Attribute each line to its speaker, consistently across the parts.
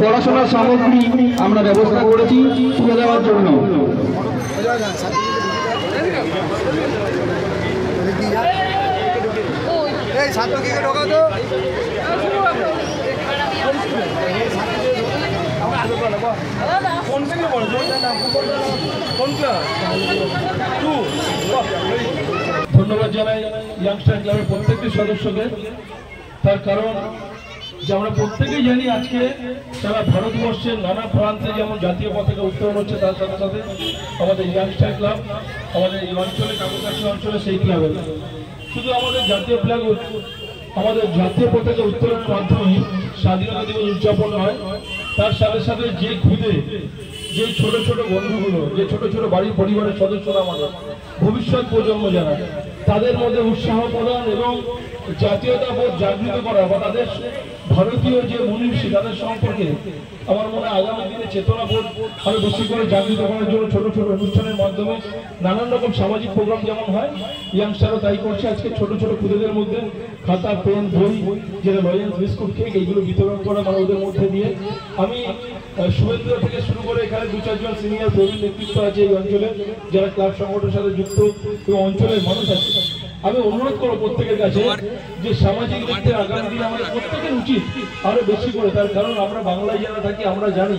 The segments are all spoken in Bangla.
Speaker 1: পড়াশোনার সামগ্রী আমরা ব্যবস্থা করেছি তুলে দেওয়ার জন্য। ধন্যবাদ জানাই ইয়াংস্টার ক্লাবের প্রত্যেকটি সদস্যকে। তার কারণ যে আমরা প্রত্যেকেই জানি আজকে সারা ভারতবর্ষের নানা প্রান্তে যেমন জাতীয় পতাকা উত্তোলন হচ্ছে, তার সাথে সাথে আমাদের ইয়াংস্টার ক্লাব আমাদের এই অঞ্চলে কাকুকাছি অঞ্চলে সেই ক্লাবের শুধু আমাদের জাতীয় ফ্ল্যাগ আমাদের জাতীয় পতাকা উত্তোলনের মাধ্যমে স্বাধীনতা দিবস উদযাপন হয়, তার সাথে সাথে যে খুদে যে ছোট ছোট বন্ধুগুলো, যে ছোট ছোট বাড়ির পরিবারের সদস্যরা আমাদের ভবিষ্যৎ প্রজন্ম যারা, তাদের মধ্যে উৎসাহ প্রদান এবং জাতীয়তাবোধ জাগৃত করা বা তাদের ভারতীয় যে মনীষী তাদের সম্পর্কে আমার মনে হয় আগামী দিনে চেতনাবোধ আরো বেশি করে জাগৃত করার জন্য ছোট ছোট অনুষ্ঠানের মাধ্যমে নানান রকম সামাজিক প্রোগ্রাম যেমন হয়, ইয়াংস্টারও তাই করছে। আজকে ছোট ছোট খুদেদের মধ্যে খাতা, পেন, বই, যেটা লজেন্স, বিস্কুট, কেক এইগুলো বিতরণ করা মানে ওদের মধ্যে দিয়ে আমি শুভেন্দু থেকে শুরু করে এখানে 2-4 জন সিনিয়র প্রবীণ নেতৃত্ব আছে এই অঞ্চলে যারা ক্লাব সংগঠনের সাথে যুক্ত এবং অঞ্চলের মানুষ আছে। আমি অনুরোধ করবো প্রত্যেকের কাছে যে সামাজিক দিক থেকে আগামী দিনে আমাদের প্রত্যেকের উচিত আরো বেশি করে, তার কারণ আমরা বাংলায় যারা থাকি আমরা জানি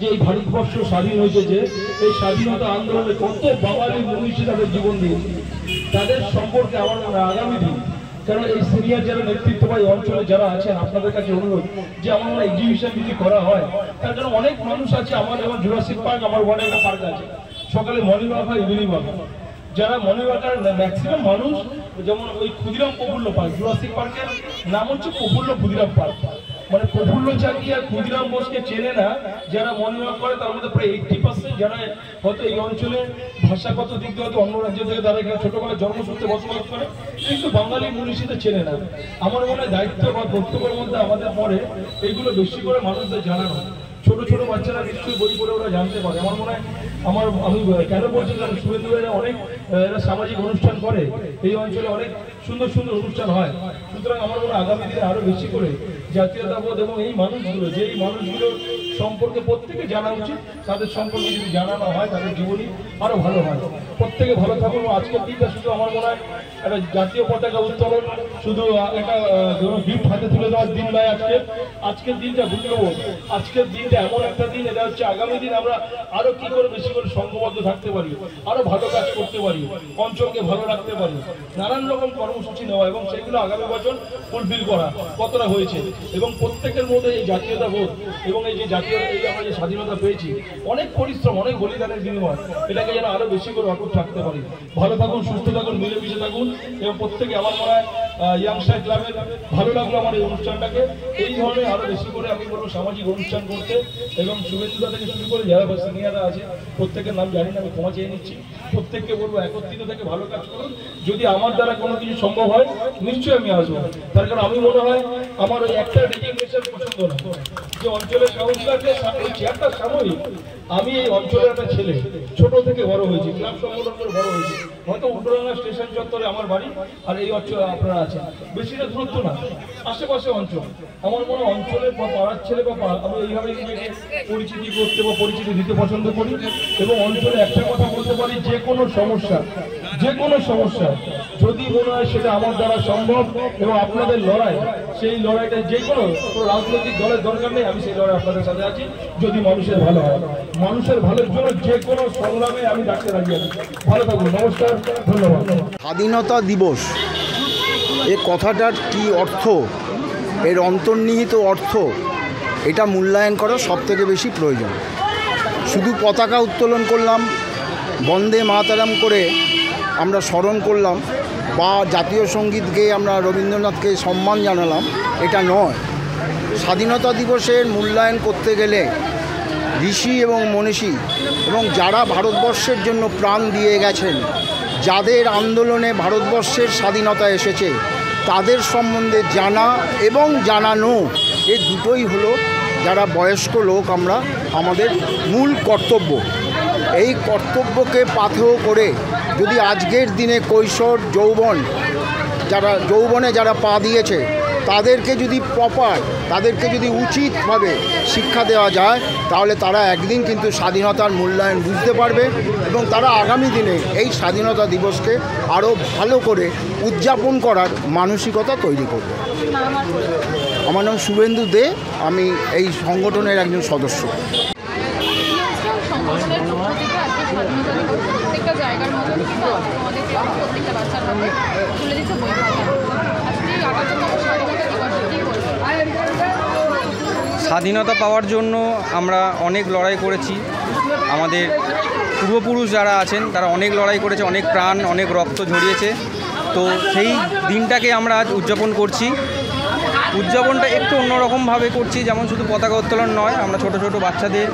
Speaker 1: যে এই ভারতবর্ষ স্বাধীন হয়েছে, যে এই স্বাধীনতা আন্দোলনে কত বাঙালি মনীষী তাদের জীবন দিয়েছে, তাদের সম্পর্কে আমার মনে হয় আগামী দিন, কারণ এই সিনিয়র যারা নেতৃত্ব বা এই অঞ্চলে যারা আছেন আপনাদের কাছে অনুরোধ যে আমার মনে এক্সিবিশন যদি করা হয়, তার জন্য অনেক মানুষ আছে। আমার যেমন জুরাসিক পার্ক, আমার ওয়ার্ডে একটা পার্ক আছে, সকালে মর্নিং ওয়াক হয়, ইভিনিং ওয়াক হয়। যারা মর্নিং ওয়াকার ম্যাক্সিমাম মানুষ যেমন ওই ক্ষুদিরাম প্রফুল্ল পার্ক, জুরাসিক পার্কের নাম হচ্ছে প্রফুল্ল ক্ষুদিরাম পার্ক, মানে প্রফুল্ল চাকি আর ক্ষুদিরাম বোসকে চেনে না যারা মর্নিং ওয়াক করে, তার মধ্যে প্রায় 80% যারা হয়তো এই অঞ্চলে ভাষাগত দিক দিয়ে হয়তো অন্য রাজ্য থেকে তারা এখানে ছোটবেলায় জন্মসূত্রে বসবাস করে, কিন্তু বাঙালি মনীষীতে চেনে না। আমার মনে হয় দায়িত্ব বা কর্তব্যের মধ্যে আমাদের পরে এইগুলো বেশি করে মানুষদের জানানো। ছোট ছোট বাচ্চারা নিশ্চয়ই বই পড়ে ওরা জানতে পারে। আমার মনে হয় আমি কেন বলছিলাম শুভেন্দু অনেক সামাজিক অনুষ্ঠান করে, এই অঞ্চলে অনেক সুন্দর সুন্দর অনুষ্ঠান হয়। সুতরাং আমার মনে হয় আগামী দিনে আরো বেশি করে জাতীয়তাবোধ এবং এই মানুষগুলো, যে এই মানুষগুলোর সম্পর্কে প্রত্যেকে জানা উচিত, তাদের সম্পর্কে যদি জানানো হয় তাদের জীবনী আরো ভালো হয়। প্রত্যেকে ভালো থাকুন। আজকের দিনটা শুধু আমার মনে হয় একটা জাতীয় পতাকা উত্তোলন শুধু একটা গিফট হাতে তুলে দেওয়ার দিন নয়। আজকের দিনটা মূল্যবোধ, আজকের দিনটা এমন একটা দিন, এটা হচ্ছে আগামী দিন আমরা আরো কি করে বেশি করে সংঘবদ্ধ থাকতে পারি, আরো ভালো কাজ করতে পারি, অঞ্চলকে ভালো রাখতে পারি, নানান রকম কর্মসূচি নেওয়া এবং সেগুলো আগামী বছর ফুলফিল করা কতটা হয়েছে এবং প্রত্যেকের মধ্যে এই জাতীয়তাবোধ এবং এই যে জাতীয় এই আমরা যে স্বাধীনতা পেয়েছি, অনেক পরিশ্রম, অনেক বলিদানের বিনিময়, এটাকে যেন আরো বেশি করে অটুট থাকতে পারি। ভালো থাকুন, সুস্থ থাকুন, মিলেমিশে থাকুন এবং প্রত্যেকে আমার মনে হয় ইয়াংস্টার ক্লাবের ভালো লাগলো আমার এই অনুষ্ঠানটাকে। এই ধরনের আরো বেশি করে আমি বলবো সামাজিক অনুষ্ঠান করতে এবং শুভেন্দুদা থেকে শুরু করে যারা সিনিয়ররা আছে প্রত্যেকের নাম জানি না, আমি ক্ষমা চেয়ে নিচ্ছি। প্রত্যেককে বলবো একত্রিত থেকে ভালো কাজ করুন। যদি আমার দ্বারা কোনো কিছু সম্ভব হয় নিশ্চয়ই আমি আসবো, তার কারণ আমি মনে হয় আমার ওই একটা রেজিগনেশন পছন্দ না, যে অঞ্চলের কাউন্সিলরকে চেয়ারটা সাময়িক। আমি এই অঞ্চলের একটা ছেলে, ছোট থেকে বড় হয়েছি, ক্লাব সংগঠন করে বড় হয়েছি, হয়তো উল্টোডাঙ্গা স্টেশন চত্বরে আমার বাড়ি আর এই অঞ্চলে আপনারা আছেন, বেশিটা দূরত্ব না, আশেপাশে অঞ্চল। আমার মনে অঞ্চলের বা পাড়ার ছেলে বা আমি এইভাবে নিজেকে পরিচিতি করতে বা পরিচিতি দিতে পছন্দ করি এবং অঞ্চলে একটা কথা বলতে পারি, যে কোনো সমস্যা যদি মনে হয় সেটা আমার দ্বারা সম্ভব এবং আপনাদের লড়াই, সেই লড়াইটা যে কোনো রাজনৈতিক দলের দরকার নেই, আমি সেই লড়াই আপনাদের সাথে আছি। যদি মানুষের ভালো হয়, মানুষের ভালোর জন্য যে কোনো সংগ্রামে আমি ডাকতে রাজি আছি। ভালো থাকুন, নমস্কার, ধন্যবাদ।
Speaker 2: স্বাধীনতা দিবস এ কথাটার কি অর্থ, এর অন্তর্নিহিত অর্থ, এটা মূল্যায়ন করা সবথেকে বেশি প্রয়োজন। শুধু পতাকা উত্তোলন করলাম, বন্দে মাতরম করে আমরা স্মরণ করলাম বা জাতীয় সঙ্গীত গেয়ে আমরা রবীন্দ্রনাথকে সম্মান জানালাম, এটা নয়। স্বাধীনতা দিবসের মূল্যায়ন করতে গেলে ঋষি এবং মনীষী এবং যারা ভারতবর্ষের জন্য প্রাণ দিয়ে গেছেন, যাদের আন্দোলনে ভারতবর্ষের স্বাধীনতা এসেছে, তাদের সম্বন্ধে জানা এবং জানানো, এই দুটোই হলো যারা বয়স্ক লোক আমরা আমাদের মূল কর্তব্য। এই কর্তব্যকে পাথেয় করে যদি আজকের দিনে কৈশোর যৌবনে যারা পা দিয়েছে তাদেরকে যদি তাদেরকে যদি উচিতভাবে শিক্ষা দেওয়া যায়, তাহলে তারা একদিন কিন্তু স্বাধীনতার মূল্যায়ন বুঝতে পারবে এবং তারা আগামী দিনে এই স্বাধীনতা দিবসকে আরও ভালো করে উদযাপন করার মানসিকতা তৈরি করবে। আমার নাম শুভেন্দু দে, আমি এই সংগঠনের একজন সদস্য।
Speaker 3: প্রত্যেকটা জায়গার মধ্যে আমাদের প্রত্যেকটা বাচ্চার মধ্যে তুলে দিতে বই
Speaker 4: স্বাধীনতা পাওয়ার জন্য আমরা অনেক লড়াই করেছি। আমাদের পূর্বপুরুষ যারা আছেন তারা অনেক লড়াই করেছে, অনেক প্রাণ, অনেক রক্ত ঝরিয়েছে। তো সেই দিনটাকে আমরা আজ উদযাপন করছি। উদযাপনটা একটু অন্যরকমভাবে করছি, যেমন শুধু পতাকা উত্তোলন নয়, আমরা ছোট ছোট বাচ্চাদের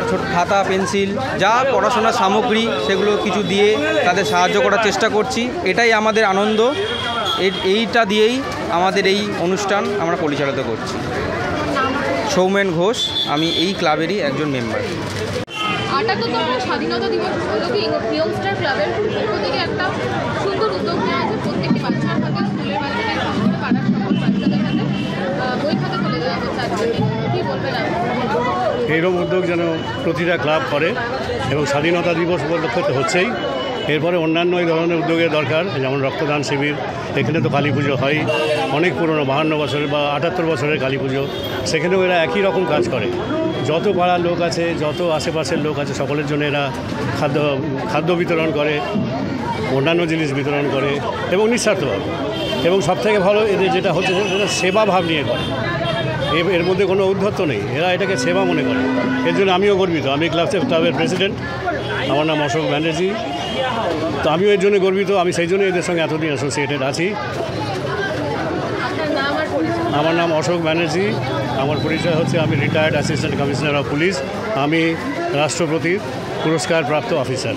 Speaker 4: ছোট খাতা পেন্সিল যা পড়াশোনার সামগ্রী সেগুলো কিছু দিয়ে তাদের সাহায্য করার চেষ্টা করছি। এটাই আমাদের আনন্দ, এইটা দিয়েই আমাদের এই অনুষ্ঠান আমরা পরিচালিত করছি। সৌমেন ঘোষ, আমি এই ক্লাবেরই একজন মেম্বার।
Speaker 3: ৭৮তম স্বাধীনতা দিবস উপলক্ষে ইয়ংস্টার ক্লাবের পক্ষ থেকে একটা সুন্দর উদ্যোগ নেওয়া হয়েছে। প্রত্যেকটি বাচ্চার হাতে, স্কুলের বাচ্চাদের সাথে, পাড়ার সকল বাচ্চাদের হাতে বই খাতা তুলে দেওয়া হচ্ছে। আজকে কী বলবেন আপনি?
Speaker 5: এইরকম উদ্যোগ যেন প্রতিটা ক্লাব করে এবং স্বাধীনতা দিবস উপলক্ষে তো হচ্ছেই, এরপরে অন্যান্য এই ধরনের উদ্যোগের দরকার, যেমন রক্তদান শিবির। এখানে তো কালী পুজো হয়, অনেক পুরনো 52 বছরের বা 78 বছরের কালী পুজো, সেখানেও এরা একই রকম কাজ করে। যত পাড়ার লোক আছে, যত আশেপাশের লোক আছে, সকলের জন্য এরা খাদ্য বিতরণ করে, অন্যান্য জিনিস বিতরণ করে এবং নিঃস্বার্থভাবে। এবং সবথেকে ভালো এদের যেটা হচ্ছে সেটা সেবা ভাব নিয়ে করে, এর মধ্যে কোনো ঔদ্ধত্য নেই, এরা এটাকে সেবা মনে করে। এর জন্য আমিও গর্বিত। আমি ক্লাবের প্রেসিডেন্ট, আমার নাম অশোক ব্যানার্জি। তো আমিও এর জন্য গর্বিত, আমি সেই জন্য এদের সঙ্গে এতদিন অ্যাসোসিয়েটেড আছি। আমার নাম অশোক ব্যানার্জি। আমার পরিচয় হচ্ছে আমি retired assistant commissioner of police, আমি রাষ্ট্রপতির পুরস্কারপ্রাপ্ত অফিসার।